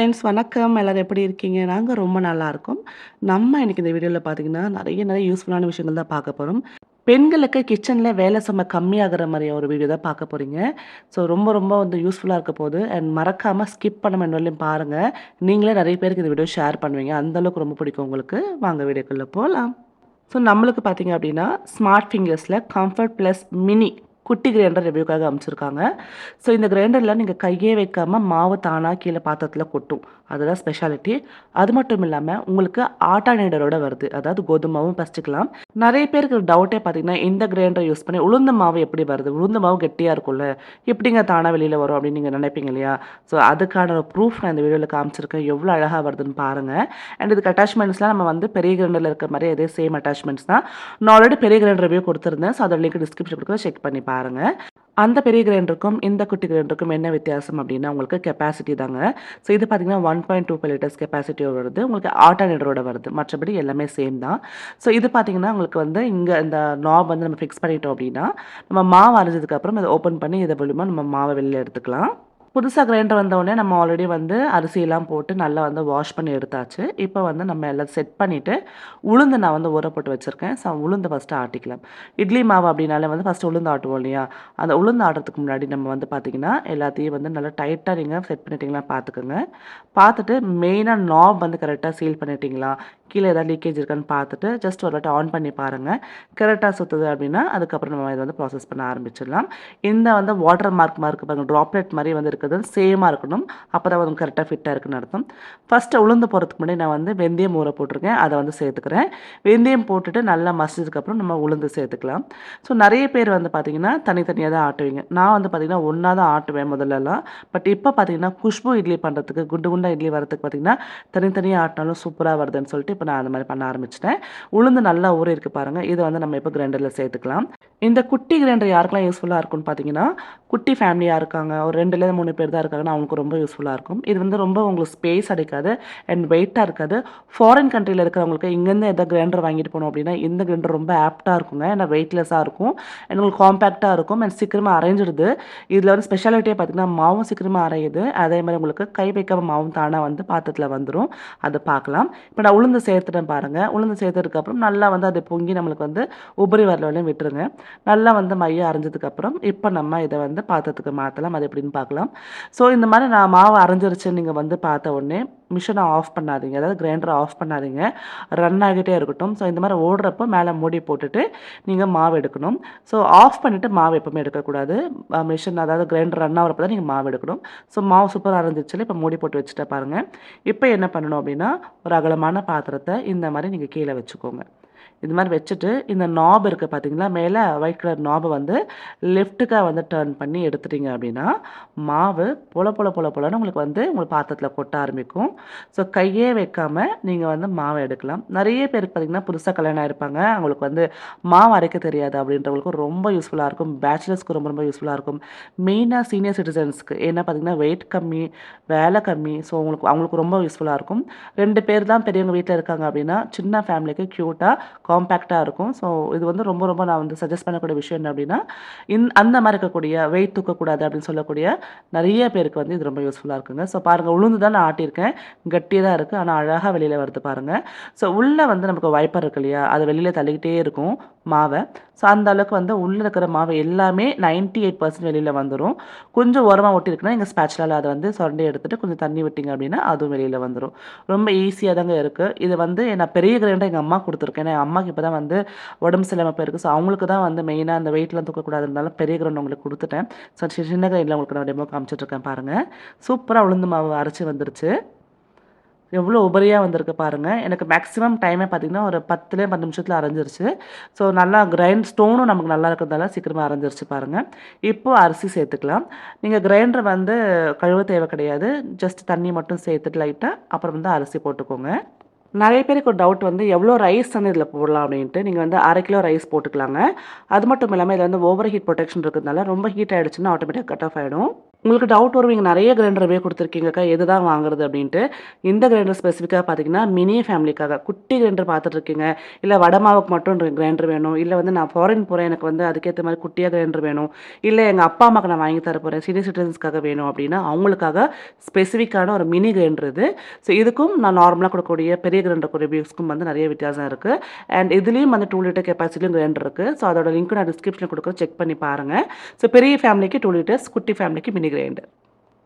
Friends வணக்கம். எல்லாரும் எப்படி இருக்கீங்க? நாங்க ரொம்ப நல்லா இருக்கோம். நம்ம இன்னைக்கு இந்த வீடியோல பார்த்தீங்கன்னா, நெறைய யூஸ்ஃபுல்லான விஷயங்கள் தான் பார்க்க போறோம். பெண்களுக்கு கிச்சன்ல வேலை சுமை கம்மியாகுற மாரி ஒரு வீடியோ தான் பார்க்க போறீங்க. ஸோ ரொம்ப யூஸ்ஃபுல்லா இருக்க போது. அண்ட் மறக்காம ஸ்கிப் பண்ணாம இன்ன வரையிலும் பாருங்க. நீங்களே நெறைய பேருக்கு இந்த வீடியோ ஷேர் பண்ணுவீங்க. அந்த அளவுக்கு ரொம்ப பிடிக்கும் உங்களுக்கு. வாங்க வீடியோக்குள்ள போலாம். ஸோ நம்மளுக்கு பார்த்தீங்க அப்படின்னா, ஸ்மார்ட் ஃபிங்கர்ஸ்ல கம்ஃபர்ட் ப்ளஸ் மினி குட்டி கிரைண்டர் ரிவ்யூக்காக அனுப்பிச்சிருக்காங்க. ஸோ இந்த கிரைண்டர்ல நீங்க கையே வைக்காம மாவு தானா கீழ பாத்திரத்துல கொட்டும். அதுதான் ஸ்பெஷாலிட்டி. அது மட்டும் இல்லாம உங்களுக்கு ஆல்டர்னேட்டரோட வருது. அதாவது கோதுமை மாவும் பசிச்சுக்கலாம். நெறைய பேருக்கு ஒரு டவுட்டே பார்த்தீங்கன்னா, இந்த கிரைண்டர் யூஸ் பண்ணி உளுந்த மாவு எப்படி வருது? உளுந்த மாவு கெட்டியா இருக்கும்ல. எப்படிங்க தானா வெளில வரும் அப்படின்னு நீங்க நினைப்பீங்க இல்லையா? ஸோ அதுக்கான ஒரு ப்ரூஃப் நான் இந்த வீடியோல காமிச்சிருக்கேன். எவ்வளோ அழகா வருதுன்னு பாருங்க. அண்ட் இதுக்கு அட்டாச்மெண்ட்ஸ்லாம் நம்ம வந்து பெரிய கிரைண்டர்ல இருக்க மாரி அதே சேம் அட்டாச்மெண்ட்ஸ் தான். நான் ஆல்ரெடி பெரிய கிரைண்டர் ரிவ்யூ குடுத்துருந்தேன். ஸோ அதோட லிங்க் டிஸ்கிரிப்ஷன் குடுக்குறேன். செக் பண்ணி பாருங்க. அந்த பெரிய கிரைண்டருக்கும், இந்த குட்டி கிரைண்டருக்கும் என்ன வித்தியாசம் அப்டின்னா, உங்களுக்கு கெப்பாசிட்டி தாங்க. ஸோ இது பார்த்தீங்கன்னா 1.25 லிட்டர்ஸ் கெப்பாசிட்டியோட வருது. உங்களுக்கு ஆல்டர்னேட்டரோட வருது. மற்றபடி எல்லாமே சேம் தான். ஸோ இது பார்த்தீங்கன்னா, உங்களுக்கு வந்து இங்க இந்த நாப் வந்து நம்ம ஃபிக்ஸ் பண்ணிட்டோம் அப்டின்னா, நம்ம மாவு அரைச்சதுக்கப்புறம் இத ஓப்பன் பண்ணி இது மூலியமா நம்ம மாவ வெளில எடுத்துக்கலாம். புதுசா கிரைண்டர் வந்தவுடனே நம்ம ஆல்ரெடி வந்து அரிசியெல்லாம் போட்டு நல்லா வந்து வாஷ் பண்ணி எடுத்தாச்சு. இப்ப வந்து நம்ம எல்லாம் செட் பண்ணிட்டு, உளுந்து நான் வந்து ஊற போட்டு வச்சிருக்கேன். ஸோ உளுந்த ஃபர்ஸ்ட்டு ஆட்டிக்கலாம். இட்லி மாவு அப்டின்னாலே வந்து ஃபர்ஸ்ட்டு உளுந்து ஆட்டுவோம் இல்லையா? அந்த உளுந்து ஆட்டுறதுக்கு முன்னாடி நம்ம வந்து பார்த்தீங்கன்னா, எல்லாத்தையும் வந்து நல்லா டைட்டா நீங்க செட் பண்ணிட்டீங்களா பார்த்துக்கங்க. பார்த்துட்டு மெயினா நாப் வந்து கரெக்ட்டா சீல் பண்ணிட்டீங்களா? கீழ ஏதாவது லீக்கேஜ் இருக்கான்னு பார்த்துட்டு, ஜஸ்ட் ஒரு வாட்டி ஆன் பண்ணி பாருங்க. கரெக்ட்டா சுத்துது அப்டின்னா, அதுக்கப்புறம் நம்ம இத வந்து ப்ராசஸ் பண்ண ஆரம்பிச்சிடலாம். இந்த வந்து வாட்டர் மார்க் இருக்கு பாருங்க, ட்ராப்லெட் மாரி வந்து இருக்குது. சேமா இருக்கணும். அப்பதான் வந்து கரெக்ட்டா ஃபிட்டா இருக்குன்னு அர்த்தம். ஃபர்ஸ்ட்டு உளுந்து போடுறதுக்கு முன்னாடி நான் வந்து வெந்தயம் ஊற போட்டுருக்கேன். அத வந்து சேர்த்துக்கிறேன். வெந்தயம் போட்டுட்டு நல்லா மசிச்சதுக்கப்புறம் நம்ம உளுந்து சேர்த்துக்கலாம். ஸோ நெறைய பேர் வந்து பார்த்தீங்கன்னா, தனித்தனியா தான் ஆட்டுவீங்க. நான் வந்து பார்த்தீங்கன்னா, ஒண்ணா தான் ஆட்டுவேன் முதல்லலாம். பட் இப்ப பார்த்தீங்கன்னா, குஷ்பு இட்லி பண்றதுக்கு, குண்டு குண்டா இட்லி வரதுக்கு பார்த்தீங்கன்னா, தனித்தனியா ஆட்டுனாலும் சூப்பரா வருதுன்னு சொல்லிட்டு, இப்ப நான் அந்த மாரி பண்ண ஆரம்பிச்சுட்டேன். உளுந்து நல்லா ஊறியிருக்கு பாருங்க. இத வந்து நம்ம இப்ப கிரைண்டர்ல சேர்த்துக்கலாம். இந்த குட்டி கிரைண்டர் யாருக்கெல்லாம் யூஸ்ஃபுல்லா இருக்கும்னு பார்த்தீங்கன்னா, குட்டி ஃபேமிலியா இருக்காங்க. ஒரு 2லேருந்து 3 பேர் தான் இருக்காங்கன்னா, அவங்களுக்கு ரொம்ப யூஸ்ஃபுல்லா இருக்கும். இது வந்து ரொம்ப உங்களுக்கு ஸ்பேஸ் அடைக்காது அண்ட் வெயிட்டா இருக்காது. ஃபாரின் கண்ட்ரில இருக்கிறவங்களுக்கு இங்கேருந்து எதாவது கிரைண்டர் வாங்கிட்டு போனோம் அப்படின்னா, இந்த கிரைண்டர் ரொம்ப ஆப்ட்டா இருக்குங்க. ஏன்னா வெயிட்லெஸ்ஸா இருக்கும். அண்ட் உங்களுக்கு காம்பேக்ட்டா இருக்கும் அண்ட் சீக்கிரமா அரைஞ்சிடுது. இதில வந்து ஸ்பெஷாலிட்டியே பார்த்தீங்கன்னா, மாவும் சீக்கிரமா அரையுது. அதே மாரி உங்களுக்கு கை வைக்காம மாவும் தானா வந்து பாத்திரத்தில வந்துரும். அத பார்க்கலாம். இப்ப நான் உளுந்து சேர்த்துட்டேன் பாருங்க. உளுந்து சேர்த்ததுக்கப்புறம் நல்லா வந்து அது பொங்கி நம்மளுக்கு வந்து உபரி வர வரையும் விட்டுருங்க. நல்லா வந்து மையா அரைஞ்சதுக்கப்புறம், இப்ப நம்ம இத வந்து பாத்திரத்துக்கு மாத்தலாம். அது எப்படின்னு பார்க்கலாம். ஸோ இந்த மாரி நான் மாவு அரைஞ்சிருச்சுன்னு நீங்க வந்து பார்த்த உடனே, மிஷின ஆஃப் பண்ணாதீங்க. அதாவது கிரைண்டர ஆஃப் பண்ணாதீங்க. ரன் ஆகிட்டே இருக்கட்டும். ஸோ இந்த மாரி ஓடுறப்போ மேல மூடி போட்டுட்டு, நீங்க மாவு எடுக்கணும். ஸோ ஆஃப் பண்ணிட்டு மாவு எப்பவுமே எடுக்கக்கூடாது. மிஷின் அதாவது கிரைண்டர் ரன் ஆகுறப்ப தான் நீங்க மாவு எடுக்கணும். ஸோ மாவு சூப்பரா அரைஞ்சிருச்சுல, இப்ப மூடி போட்டு வச்சுட்டேன் பாருங்க. இப்ப என்ன பண்ணணும் அப்படின்னா, ஒரு அகலமான பாத்திரத்த இந்த மாரி நீங்க கீழ வச்சுக்கோங்க. இது மாரி வச்சுட்டு, இந்த நாப் இருக்கு பார்த்தீங்களா? மேல ஒயிட் கலர் நாப வந்து லெஃப்ட்டுக்கா வந்து டர்ன் பண்ணி எடுத்துட்டீங்க அப்படின்னா, மாவு பொல பொலன்னு உங்களுக்கு வந்து உங்க பாத்திரத்தில கொட்ட ஆரம்பிக்கும். ஸோ கையே வைக்காம நீங்க வந்து மாவ எடுக்கலாம். நெறைய பேருக்கு பார்த்தீங்கன்னா, புதுசா கல்யாணம் ஆயிருப்பாங்க. அவங்களுக்கு வந்து மாவு அரைக்க தெரியாது அப்படின்றவங்களுக்கு ரொம்ப யூஸ்ஃபுல்லா இருக்கும். பேச்சுலர்ஸ்க்கு ரொம்ப யூஸ்ஃபுல்லா இருக்கும். மெயினா சீனியர் சிட்டிசன்ஸ்க்கு. ஏன்னா பார்த்தீங்கன்னா, வெயிட் கம்மி, வேலை கம்மி. ஸோ அவங்களுக்கு ரொம்ப யூஸ்ஃபுல்லா இருக்கும். 2 பேர் தான் பெரியவங்க வீட்ல இருக்காங்க அப்படின்னா, சின்ன ஃபேமிலிக்கு கியூட்டா காம்பேக்ட்டா இருக்கும். ஸோ இது வந்து ரொம்ப நான் வந்து சஜெஸ்ட் பண்ணக்கூடிய விஷயம் என்ன அப்டின்னா, அந்த மாரி இருக்கக்கூடிய வெயிட் தூக்கக்கூடாது அப்படின்னு சொல்லக்கூடிய நெறைய பேருக்கு வந்து இது ரொம்ப யூஸ்ஃபுல்லா இருக்குங்க. ஸோ பாருங்க உளுந்து தான் நான் ஆட்டியிருக்கேன். கட்டியா தான் இருக்கு. ஆனா அழகா வெளில வருது பாருங்க. ஸோ உள்ள வந்து நமக்கு வைப்பர் இருக்கு இல்லையா? அது வெளில தள்ளிக்கிட்டே இருக்கும் மாவ. ஸோ அந்த அளவுக்கு வந்து உள்ள இருக்கிற மாவு எல்லாமே 98% வெளில வந்துரும். கொஞ்சம் ஓரமா ஒட்டியிருக்குன்னா, நீங்க ஸ்பேச்சுலால அத வந்து சொரண்டி எடுத்துட்டு கொஞ்சம் தண்ணி விட்டீங்க அப்டின்னா, அதுவும் வெளில வந்துரும். ரொம்ப ஈஸியா தாங்க இருக்கு. இது வந்து நான் பெரிய கிரைண்டர் எங்க அம்மாக்கு குடுத்துருக்கேன். ஏன்னா, என் அம்மாக்கு இப்ப தான் வந்து உடம்பு சரியில்லாம போயிருக்கு. ஸோ, அவங்களுக்கு தான் வந்து மெயினா அந்த வெயிட்லாம் தூக்கக்கூடாதுனால பெரிய கிரைண்டர் உங்களுக்கு குடுத்துட்டேன். ஸோ, சின்ன கிரைண்டர்ல உங்களுக்கு நான் டெமோ காமிச்சுட்டுருக்கேன் பாருங்க. சூப்பரா உளுந்து மாவு அரைச்சு வந்துருச்சு. எவ்வளோ உபரியா வந்திருக்கு பாருங்க. எனக்கு மேக்ஸிமம் டைமே பார்த்தீங்கன்னா, ஒரு 10லே 10 நிமிஷத்துல அரைஞ்சிருச்சு. ஸோ, நல்லா கிரைண்ட் ஸ்டோனும் நமக்கு நல்லா இருக்கிறதால சீக்கிரமா அரைஞ்சிருச்சு பாருங்க. இப்போ அரிசி சேர்த்துக்கலாம். நீங்க கிரைண்டர் வந்து கழுவ தேவை கிடையாது. ஜஸ்ட் தண்ணி மட்டும் சேர்த்துட்டு லைட்டா, அப்புறம் வந்து அரிசி போட்டுக்கோங்க. நெறைய பேருக்கு ஒரு டவுட் வந்து எவ்வளோ ரைஸ் வந்து இதில போடலாம் அப்படின்ட்டு. நீங்க வந்து 1/2 கிலோ ரைஸ் போட்டுக்கலாங்க. அது மட்டும் இல்லாம இதில வந்து ஓவர் ஹீட் புரொடெக்ஷன் இருக்கிறதுனால ரொம்ப ஹீட் ஆயிடுச்சுன்னா ஆட்டோமேட்டிக்கா கட் ஆஃப் ஆயிடும். உங்களுக்கு டவுட் வரும், நீங்க நெறைய கிரைண்டர்வே குடுத்துருக்கீங்கக்கா, எது தான் வாங்குறது அப்டின்ட்டு. இந்த கிரைண்டர் ஸ்பெசிஃபிக்கா பார்த்தீங்கன்னா, மினி ஃபேமிலிக்காக. குட்டி கிரைண்டர் பார்த்துட்டுருக்கீங்க, இல்ல வட மாவுக்கு மட்டும் கிரைண்டர் வேணும், இல்ல வந்து நான் ஃபாரின் போறேன், எனக்கு வந்து அதுக்கேத்த மாரி குட்டியா கிரைண்டர் வேணும், இல்ல எங்க அப்பா, அம்மாக்கு நான் வாங்கி தர போறேன், சீனியர் சிட்டிசன்ஸ்க்காக வேணும் அப்டின்னா, அவங்களுக்காக ஸ்பெசிஃபிக்கான ஒரு மினி கிரைண்டர் இது. ஸோ இதுக்கும் நான் நார்மலா குடுக்கக்கூடிய பெரிய கிரைண்டர் ரிவ்யூஸ்க்கும் வந்து நெறைய வித்தியாசம் இருக்கு. அண்ட் இதுலயும் வந்து 2 லிட்டர் கெப்பாசிட்டிலும் கிரைண்டர் இருக்கு. ஸோ அதோட லிங்க் நான் டிஸ்கிரிப்ஷன்ல குடுக்குறேன், செக் பண்ணி பாருங்க. ஸோ பெரிய ஃபேமிலிக்கு 2 லிட்டர்ஸ், குட்டி ஃபேமிலிக்கு மினி கிரைண்டர்.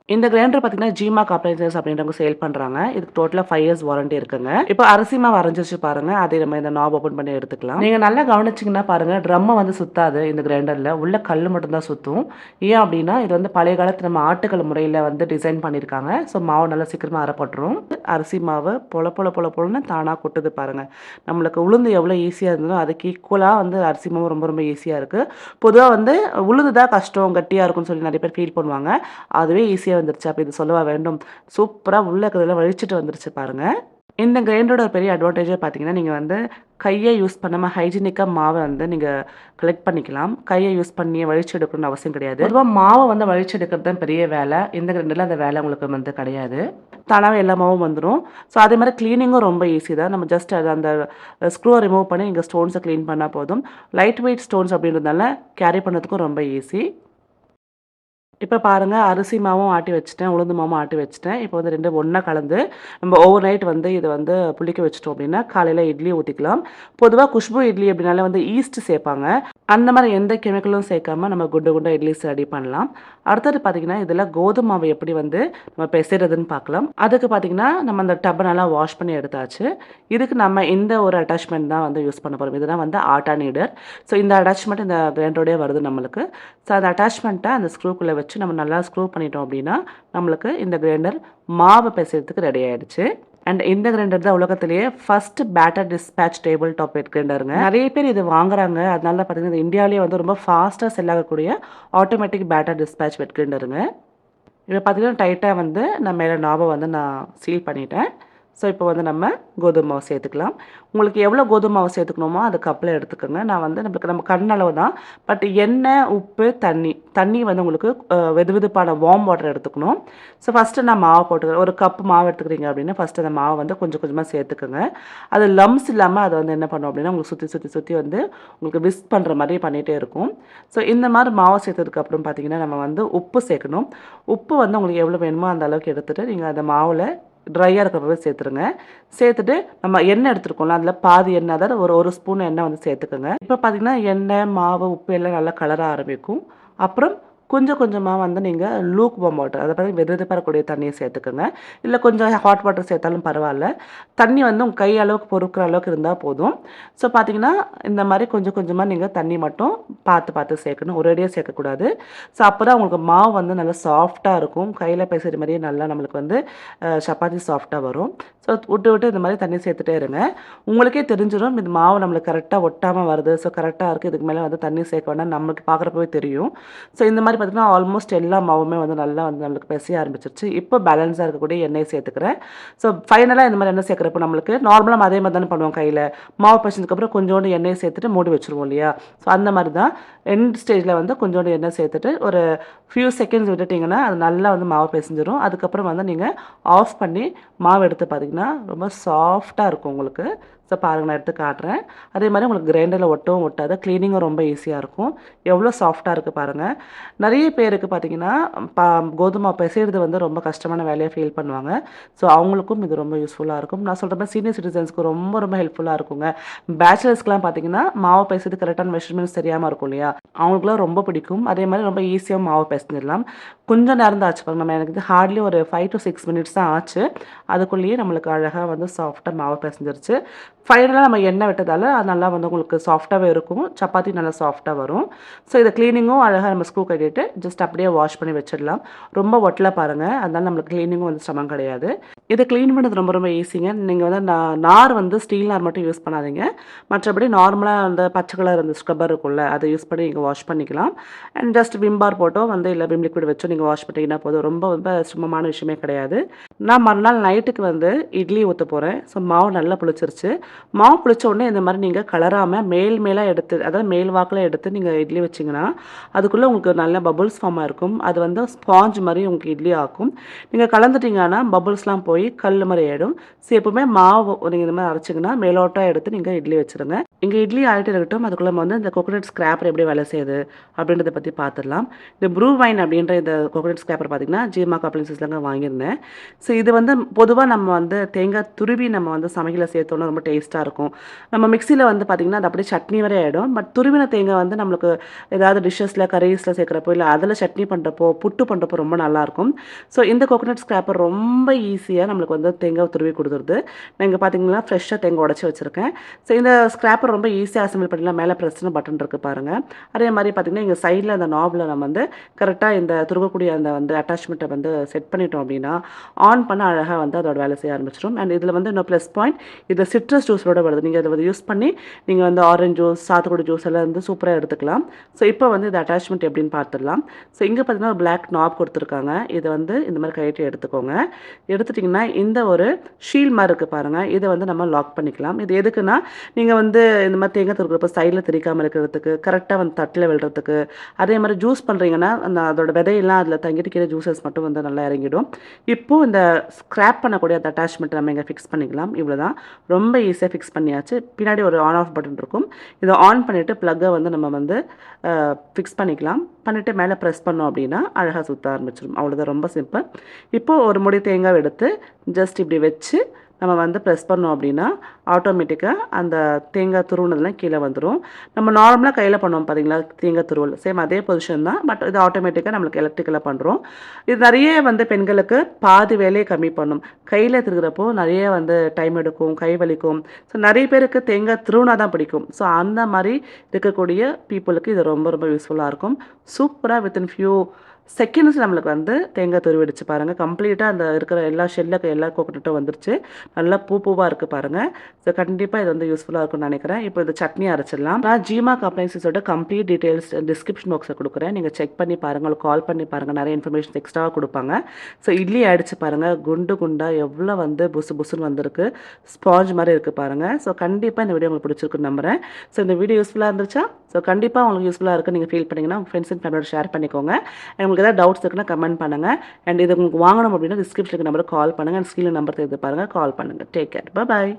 இந்த கிரைண்டர் பார்த்தீங்கன்னா, ஜிமாக் அப்ளையன்சஸ் அப்படின்றவங்க சேல் பண்றாங்க. இதுக்கு டோட்டலா 5 இயர்ஸ் வாரண்டி இருக்குங்க. இப்போ அரிசி மாவு அரைஞ்சிருச்சு பாருங்க. அதை நம்ம இந்த நாப் ஓப்பன் பண்ணி எடுத்துக்கலாம். நீங்க நல்லா கவனிச்சீங்கன்னா பாருங்க, ட்ரம் வந்து சுத்தாது இந்த கிரைண்டர்ல. உள்ள கல்லு மட்டும் தான் சுத்தும். ஏன் அப்படின்னா, இது வந்து பழைய காலத்து நம்ம ஆட்டுக்கல் முறையில வந்து டிசைன் பண்ணியிருக்காங்க. ஸோ மாவு நல்லா சீக்கிரமா அரைப்பட்டுரும். அரிசி மாவு பொல பொல பொல பொலன்னு தானா கொட்டுது பாருங்க. நம்மளுக்கு உளுந்து எவ்வளோ ஈஸியா இருந்ததோ, அதுக்கு ஈக்குவலா வந்து அரிசி மாவு ரொம்ப ரொம்ப ஈஸியா இருக்கு. பொதுவா வந்து உளுந்து தான் கஷ்டம், கட்டியா இருக்கும்னு சொல்லி நெறைய பேர் ஃபீல் பண்ணுவாங்க. அதுவே ஈஸியா வந்துருச்சு. அப்ப இது சொல்லவா வேண்டும்? சூப்பரா உள்ள இருக்கிறதெல்லாம் வழிச்சிட்டு வந்துருச்சு பாருங்க. இந்த கிரைண்டரோட ஒரு பெரிய அட்வான்டேஜே பார்த்தீங்கன்னா, நீங்க வந்து கைய யூஸ் பண்ணாம ஹைஜீனிக்கா மாவ வந்து நீங்க கலெக்ட் பண்ணிக்கலாம். கைய யூஸ் பண்ணி வழிச்சு எடுக்கணும்னு அவசியம் கிடையாது. பொதுவா மாவ வந்து வழிச்சு எடுக்கிறது தான் பெரிய வேல. இந்த கிரைண்டர்ல அந்த வேலை உங்களுக்கு வந்து கிடையாது. தானாவே எல்லா மாவும் வந்துரும். ஸோ அதே மாரி கிளீனிங்கும் ரொம்ப ஈஸி தான். நம்ம ஜஸ்ட் அது அந்த ஸ்க்ரூவ ரிமூவ் பண்ணி நீங்க ஸ்டோன்ஸ கிளீன் பண்ணா போதும். லைட் வெயிட் ஸ்டோன்ஸ் அப்படின்றதுனால கேரி பண்ணதுக்கும் ரொம்ப ஈஸி. இப்ப பாருங்க, அரிசி மாவும் ஆட்டி வச்சுட்டேன், உளுந்து மாவும் ஆட்டி வச்சுட்டேன். இப்போ வந்து 2 ஒண்ணா கலந்து, நம்ம ஓவர் நைட் வந்து இத வந்து புளிக்க வச்சுட்டோம் அப்டின்னா, காலையில இட்லி ஊத்திக்கலாம். பொதுவா குஷ்பு இட்லி அப்டின்னாலே வந்து ஈஸ்ட் சேப்பாங்க. அந்த மாரி எந்த கெமிக்கலும் சேர்க்காம நம்ம குண்டு குண்டா இட்லிஸ் ரெடி பண்ணலாம். அடுத்தது பார்த்தீங்கன்னா, இதில கோதும மாவு எப்படி வந்து நம்ம பெசைறதுன்னு பார்க்கலாம். அதுக்கு பார்த்தீங்கன்னா, நம்ம அந்த டப்ப நல்லா வாஷ் பண்ணி எடுத்தாச்சு. இதுக்கு நம்ம இந்த ஒரு அட்டாச்மெண்ட் தான் வந்து யூஸ் பண்ண போறோம். இதுதான் வந்து ஆட்டா நீடர். ஸோ இந்த அட்டாச்மெண்ட் இந்த கிரைண்டரோடயே வருது நம்மளுக்கு. ஸோ அந்த அட்டாச்மெண்ட்ட அந்த ஸ்க்ரூக்குள்ள வச்சு நம்ம நல்லா ஸ்க்ரூ பண்ணிட்டோம் அப்படின்னா, நம்மளுக்கு இந்த கிரைண்டர் மாவு பெசைறதுக்கு ரெடி ஆயிடுச்சு. அண்ட் இந்த கிரைண்டர் தான் உலகத்திலேயே first batter dispatch table top wet கிரைண்டருங்க. நெறைய பேர் இது வாங்குறாங்க. அதனால தான் பார்த்தீங்கன்னா, இது இந்தியாவிலேயே வந்து ரொம்ப ஃபாஸ்ட்டா செல் ஆகக்கூடிய ஆட்டோமேட்டிக் பேட்டர் டிஸ்பேட்ச் வெட் கிரைண்டருங்க. இத பார்த்தீங்கன்னா, டைட்டா வந்து நான் மேல நாப வந்து நான் சீல் பண்ணிட்டேன். ஸோ இப்போ வந்து நம்ம கோதுமை மாவு சேர்த்துக்கலாம். உங்களுக்கு எவ்வளோ கோதுமை மாவு சேர்த்துக்கணுமோ அது கப்பில் எடுத்துக்கோங்க. நான் வந்து நம்ம கண் அளவு தான். பட் எண்ணெய், உப்பு, தண்ணி வந்து உங்களுக்கு வெதுவெதுப்பான வார்ம் வாட்டர் எடுத்துக்கணும். ஸோ ஃபஸ்ட்டு நான் மாவு போட்டுக்கிறேன். ஒரு கப் மாவு எடுத்துக்கிறீங்க அப்படின்னா, ஃபஸ்ட்டு அந்த மாவை வந்து கொஞ்சம் கொஞ்சமாக சேர்த்துக்கோங்க. அது லம்ஸ் இல்லாமல் அதை வந்து என்ன பண்ணும் அப்படின்னா, உங்களுக்கு சுற்றி சுற்றி சுற்றி வந்து உங்களுக்கு விஸ்க் பண்ணுற மாதிரி பண்ணிகிட்டே இருக்கும். ஸோ இந்த மாதிரி மாவு சேர்த்ததுக்கப்புறம் பார்த்தீங்கன்னா, நம்ம வந்து உப்பு சேர்க்கணும். உப்பு வந்து உங்களுக்கு எவ்வளோ வேணுமோ அந்த அளவுக்கு எடுத்துகிட்டு நீங்கள் அந்த மாவில் ட்ரையா இருக்கிறப்பவே சேர்த்துருங்க. சேர்த்துட்டு நம்ம எண்ணெய் எடுத்துருக்கோம்ல, அதில பாதி எண்ணெய், அதாவது ஒரு ஸ்பூன் எண்ணெய் வந்து சேர்த்துக்கோங்க. இப்போ பார்த்தீங்கன்னா, எண்ணெய், மாவு, உப்பு எல்லாம் நல்லா கலர ஆரம்பிக்கும். அப்புறம் கொஞ்சம் கொஞ்சமா வந்து நீங்க லூக் வார்ம் வாட்டர், அதாவது வெதுவெதுப்பா இருக்கக்கூடிய தண்ணிய சேர்த்துக்கோங்க. இல்ல கொஞ்சம் ஹாட் வாட்டர் சேர்த்தாலும் பரவால்ல. தண்ணி வந்து உங்க கை அளவுக்கு பொறுக்கிற அளவுக்கு இருந்தா போதும். ஸோ பார்த்தீங்கன்னா, இந்த மாரி கொஞ்சம் கொஞ்சமா நீங்க தண்ணி மட்டும் பார்த்து பார்த்து சேர்க்கணும். ஒரேடியா சேர்க்கக்கூடாது. ஸோ அப்பதான் உங்களுக்கு மாவு வந்து நல்லா சாஃப்ட்டா இருக்கும். கையில பெசைற மாரியே நல்லா நம்மளுக்கு வந்து சப்பாத்தி சாஃப்ட்டா வரும். ஸோ விட்டு விட்டு இந்த மாரி தண்ணி சேர்த்துட்டே இருங்க. உங்களுக்கே தெரிஞ்சிரும் இது மாவு நம்மளுக்கு கரெக்ட்டா ஒட்டாம வருது. ஸோ கரெக்ட்டா இருக்கு. இதுக்கு மேல வந்து தண்ணி சேர்க்க வேண்டாம். நம்மளுக்கு பார்க்குறப்பவே தெரியும். ஸோ இந்த மாரி பார்த்தீங்கன்னா, ஆல்மோஸ்ட் எல்லா மாவுமே வந்து நல்லா வந்து நம்மளுக்கு பெசைய ஆரம்பிச்சிருச்சு. இப்போ பேலன்ஸா இருக்கக்கூடிய எண்ணெய் சேர்த்துக்கிறேன். ஸோ ஃபைனலா இந்த மாரி எண்ணெய் சேர்க்கிறப்போ நம்மளுக்கு நார்மலா நம்ம அதே மாரி தானே பண்ணுவோம் கையில. மாவு பெசஞ்சதுக்கப்புறம் கொஞ்சோண்டு எண்ணெய் சேர்த்துட்டு மூடி வச்சுருவோம் இல்லையா? ஸோ அந்த மாரி தான் எண்ட் ஸ்டேஜ்ல வந்து கொஞ்சோண்டு எண்ணெய் சேர்த்துட்டு ஒரு ஃபியூ செகண்ட்ஸ் விட்டுட்டீங்கன்னா, அது நல்லா வந்து மாவு பெசஞ்சிரும். அதுக்கப்புறம் வந்து நீங்க ஆஃப் பண்ணி மாவு எடுத்து பார்த்தீங்கன்னா, ரொம்ப சாஃப்ட்டா இருக்கும் உங்களுக்கு. ஸோ பாருங்க, நான் எடுத்து காட்டுறேன். அதே மாரி உங்களுக்கு கிரைண்டர்ல ஒட்டவும் ஒட்டாது. கிளீனிங்கும் ரொம்ப ஈஸியா இருக்கும். எவ்வளோ சாஃப்ட்டா இருக்கு பாருங்க. நெறைய பேருக்கு பார்த்தீங்கன்னா, கோதுமை பிசைறது வந்து ரொம்ப கஷ்டமான வேலையா ஃபீல் பண்ணுவாங்க. ஸோ அவங்களுக்கும் இது ரொம்ப யூஸ்ஃபுல்லா இருக்கும். நான் சொல்ற மாரி சீனியர் சிட்டிசன்ஸ்க்கு ரொம்ப ரொம்ப ஹெல்ப்ஃபுல்லா இருக்குங்க. பேச்சுலர்ஸ்க்குலாம் பார்த்தீங்கன்னா, மாவு பெசைறது கரெக்டான மெஷர்மெண்ட்ஸ் தெரியாம இருக்கும் இல்லையா? அவங்களுக்குலாம் ரொம்ப பிடிக்கும். அதே மாரி ரொம்ப ஈஸியா மாவு பெசஞ்சிடலாம். கொஞ்சம் நேரம் தான் ஆச்சு பாருங்க. நம்ம எனக்கு ஹார்ட்லி ஒரு 5 to 6 மினிட்ஸ் தான் ஆச்சு. அதுக்குள்ளேயே நம்மளுக்கு அழகா வந்து சாஃப்ட்டா மாவு பெசஞ்சிருச்சு. ஃபைனலா நம்ம எண்ணெய் விட்டதால அது நல்லா வந்து உங்களுக்கு சாஃப்ட்டாவே இருக்கும். சப்பாத்தி நல்லா சாஃப்ட்டா வரும். ஸோ இத கிளீனிங்கும் அழகா நம்ம ஸ்க்ரூ கட்டிட்டு ஜஸ்ட் அப்படியே வாஷ் பண்ணி வச்சிடலாம். ரொம்ப ஒட்டல பாருங்க. அதனால நம்மளுக்கு கிளீனிங்கும் வந்து சிரமம் கிடையாது. இத கிளீன் பண்ணது ரொம்ப ரொம்ப ஈஸிங்க. நீங்க வந்து நார் வந்து ஸ்டீல் நார் மட்டும் யூஸ் பண்ணாதீங்க. மற்றபடி நார்மலா அந்த பச்சை கலர் அந்த ஸ்க்ரப்பர் இருக்கும்ல, அத யூஸ் பண்ணி நீங்க வாஷ் பண்ணிக்கலாம். And just Vim bar photo வந்து இல்ல விம் லிக்விட் வச்சோ நீங்க வாஷ் பண்ணிட்டீங்கன்னா போதும். ரொம்ப ரொம்ப சிரமமான விஷயமே கிடையாது. நான் மறுநாள் நைட்டுக்கு வந்து இட்லி ஊத்த போறேன். ஸோ மாவு நல்லா புளிச்சிருச்சு. மாவு புளிச்ச உடனே இந்த மாரி நீங்க கலராம மேலா எடுத்து, அதாவது மேல் வாக்குல எடுத்து நீங்க இட்லி வச்சீங்கன்னா, அதுக்குள்ள உங்களுக்கு நல்ல பபுள்ஸ் ஃபார்ம் ஆயிருக்கும். அது வந்து ஸ்பாஞ்ச் மாரி உங்களுக்கு இட்லி ஆக்கும். நீங்க கலந்துட்டீங்கன்னா, பபுள்ஸ்லாம் போய் கல்லு மாரி ஆயிடும். ஸோ எப்பவுமே மாவு நீங்க இந்த மாரி அரைச்சீங்கன்னா, மேலோட்டா எடுத்து நீங்க இட்லி வச்சுருங்க. இங்க இட்லி ஆயிட்டு இருக்கட்டும். அதுக்குள்ள நம்ம வந்து இந்த கோகோனட் ஸ்கிராப்பர் எப்படி வேலை செய்யுது அப்படின்றத பத்தி பார்த்துடலாம். இந்த ப்ரூ வைன் அப்படின்ற இந்த கோகோனட் ஸ்கிராப்பர் பார்த்தீங்கன்னா, ஜிமாக் அப்ளையன்சஸ்லங்க வாங்கியிருந்தேன். ஸோ இது வந்து பொதுவா நம்ம வந்து தேங்காய் துருவி நம்ம வந்து சமையல்ல சேர்த்தோம்னா ரொம்ப டேஸ்ட்டா இருக்கும். நம்ம மிக்ஸியில வந்து பார்த்தீங்கன்னா, அது அப்படியே சட்னி வரை ஆயிடும். பட் துருவின தேங்காய் வந்து நம்மளுக்கு ஏதாவது டிஷ்ஷஸ்ல, கரீஸ்ல சேர்க்கிறப்போ, இல்ல அதில சட்னி பண்றப்போ, புட்டு பண்றப்போ ரொம்ப நல்லாயிருக்கும். ஸோ இந்த கோகோனட் ஸ்கிராப்பர் ரொம்ப ஈஸியா நம்மளுக்கு வந்து தேங்காய் துருவி குடுத்துருது. நான் இங்க பார்த்தீங்கன்னா, ஃப்ரெஷ்ஷா தேங்காய் உடைச்சு வச்சிருக்கேன். ஸோ இந்த ஸ்கிராப்பர் ரொம்ப ஈஸியா அசெம்பிள் பண்ணிடலாம். மேல பிரஸ்ன்னு பட்டன் இருக்கு பாருங்க. அதே மாரி பார்த்தீங்கன்னா, இங்க சைட்ல அந்த நாப்ல நம்ம வந்து கரெக்ட்டா இந்த துருவக்கூடிய அந்த வந்து அட்டாச்மெண்ட்ட வந்து செட் பண்ணிட்டோம் அப்டின்னா, ஆன் பண்ண அழகா வந்து அதோட வேலை செய்ய ஆரம்பிச்சுரும். அண்ட் இதில வந்து இன்னும் ப்ளஸ் பாயிண்ட் இது சிட்ரஸ் ஜூஸோட வருது. நீங்க இத வந்து யூஸ் பண்ணி நீங்க வந்து ஆரஞ்ச் ஜூஸ், சாத்துக்குடி ஜூஸ் எல்லாம் வந்து சூப்பரா எடுத்துக்கலாம். ஸோ இப்போ வந்து இது அட்டாச்மெண்ட் எப்படின்னு பார்த்துடலாம். ஸோ இங்க பார்த்தீங்கன்னா, ஒரு பிளாக் நாப் குடுத்துருக்காங்க. இத வந்து இந்த மாரி கழட்டி எடுத்துக்கோங்க. எடுத்துட்டீங்கன்னா, இந்த ஒரு ஷீல் மாரி இருக்கு பாருங்க. இத வந்து நம்ம லாக் பண்ணிக்கலாம். இது எதுக்குன்னா, நீங்க வந்து இந்த மாரி தேங்காய் துருவுறப்ப சைட்ல தெறிக்காம இருக்கிறதுக்கு, கரெக்ட்டா வந்து தட்டுல விழுறதுக்கு, அதே மாரி ஜூஸ் பண்றீங்கன்னா, அந்த அதோட விதையெல்லாம் அதில தங்கிட்டு கீழ ஜூஸஸ் மட்டும் வந்து நல்லா இறங்கிடும். இப்போ இந்த ஸ்கிராப் பண்ணக்கூடிய அந்த அட்டாச்மெண்ட் நம்ம இங்க ஃபிக்ஸ் பண்ணிக்கலாம். இவ்வளோதான். ரொம்ப ஈஸியா ஃபிக்ஸ் பண்ணியாச்சு. பின்னாடி ஒரு ஆன் ஆஃப் பட்டன் இருக்கும். இத ஆன் பண்ணிட்டு ப்ளக்க வந்து நம்ம வந்து ஃபிக்ஸ் பண்ணிக்கலாம். பண்ணிட்டு மேல பிரஸ் பண்ணோம் அப்டின்னா, அழகா சுத்த ஆரம்பிச்சுரும். அவ்வளோதான் ரொம்ப சிம்பிள். இப்போ ஒரு முடி தேங்காவ எடுத்து ஜஸ்ட் இப்படி வச்சு நம்ம வந்து ப்ரெஸ் பண்ணோம் அப்படின்னா, ஆட்டோமேட்டிக்கா அந்த தேங்காய் துருவுனதெல்லாம் கீழ வந்துரும். நம்ம நார்மலா கையில பண்ணுவோம் பார்த்தீங்களா? தேங்காய் துருவல். சேம் அதே பொசிஷன் தான். பட் இது ஆட்டோமேட்டிக்கா நம்மளுக்கு எலக்ட்ரிக்கலா பண்றோம். இது நெறைய வந்து பெண்களுக்கு பாதி வேலைய கம்மி பண்ணும். கையில திருகுறப்போ நெறைய வந்து டைம் எடுக்கும், கை வலிக்கும். ஸோ நெறைய பேருக்கு தேங்காய் துருவுனா தான் பிடிக்கும். ஸோ அந்த மாரி இருக்கக்கூடிய பீப்புளுக்கு இது ரொம்ப ரொம்ப யூஸ்ஃபுல்லா இருக்கும். சூப்பரா வித்தின் ஃபியூ செகண்ட்ஸ் நம்மளுக்கு வந்து தேங்காய் துருவிடுச்சு பாருங்க. கம்ப்ளீட்டா அந்த இருக்கிற எல்லா எல்லா கோகனட்டும் வந்துருச்சு. நல்லா பூவா இருக்கு பாருங்க. ஸோ கண்டிப்பா இது வந்து யூஸ்ஃபுல்லா இருக்கும்னு நெனைக்கிறேன். இப்போ இந்த சட்னி அரைச்சிடலாம். நான் ஜிமாக் அப்ளையன்ஸஸோட கம்ப்ளீட் டீட்டெயில்ஸ் டிஸ்கிரிப்ஷன் பாக்ஸ்ல குடுக்குறேன். நீங்க செக் பண்ணி பாருங்க. உங்களுக்கு கால் பண்ணி பாருங்க. நெறைய இன்ஃபர்மேஷன் எக்ஸ்ட்ராவா குடுப்பாங்க. ஸோ இட்லி அடிச்சு பாருங்க. குண்டு குண்டா எவ்வளோ வந்து புசு புசுன்னு வந்திருக்கு. ஸ்பாஞ்ச் மாரி இருக்கு பாருங்க. ஸோ கண்டிப்பா இந்த வீடியோ உங்களுக்கு பிடிச்சிருக்குன்னு நம்புறேன். ஸோ இந்த வீடியோ யூஸ்ஃபுல்லா இருந்துச்சா? ஸோ கண்டிப்பா உங்களுக்கு யூஸ்ஃபுல்லா இருக்குன்னு நீங்க ஃபீல் பண்ணீங்கன்னா, உங்க ஃப்ரெண்ட்ஸ் அண்ட் ஃபேமிலியோட ஷேர் பண்ணிக்கோங்க. உங்களுக்கு ஏதாவது டவுட்ஸ் இருக்குன்னா கமெண்ட் பண்ணுங்க. அண்ட் இது உங்களுக்கு வாங்கணும் அப்படின்னா டிஸ்கிரிப்ஷனுக்கு நம்பருக்கு கால் பண்ணுங்க. அண்ட் ஸ்க்ரீன்ல நம்பர் தெரியுது பாருங்க. கால் பண்ணுங்க. Take care. பாய்.